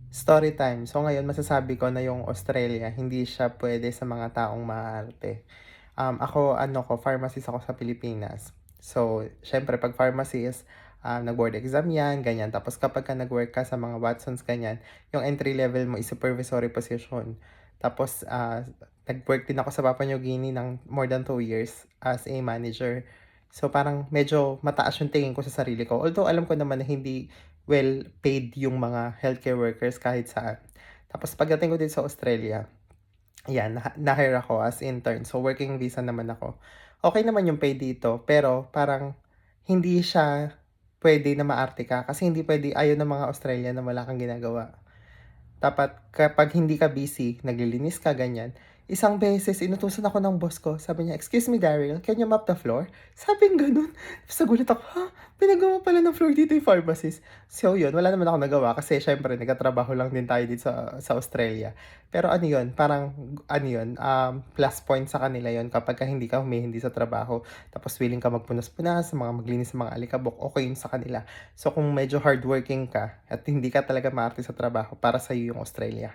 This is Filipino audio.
Story time. So ngayon masasabi ko na yung Australia hindi siya puwede sa mga taong maarte. Ako ano ko, pharmacist ako sa Pilipinas. So siyempre 'pag pharmacy is, nag-board exam 'yan, ganyan. Tapos kapagka nag-work ka sa mga Watsons, ganyan, yung entry level mo is supervisory position. Tapos, nag-work din ako sa Papua New Guinea ng more than 2 years as a manager. So parang medyo mataas yung tingin ko sa sarili ko. Although alam ko naman na hindi well paid yung mga healthcare workers kahit saan. Tapos pagdating ko dito sa Australia, ayan na-hire ako as intern. So working visa naman ako. Okey naman yung pay dito, pero parang hindi siya puwede na maarte ka kasi hindi puwede, ayaw ng mga Australian na wala kang ginagawa. Dapat kapag hindi ka busy, naglilinis ka, ganyan. Isang beses inutusan ako ng boss ko, sabi niya, "Excuse me Daryl, can you mop the floor?" Sabing gano'n. Tapos nagulat ako, "Ha? Pinagawa pala ng floor dito yung pharmacist." So yun, wala naman akong nagawa kasi siyempre nagtatrabaho lang din tayo dito sa Australia. Pero ano yun, parang ano yun, plus point sa kanila yun kapagka hindi ka humihindi sa trabaho. Tapos willing ka magpunas-punas, maglinis ng mga alikabok, okey yun sa kanila. So kung medyo hardworking ka at hindi ka talaga maarte sa trabaho, para sa'yo yung Australia.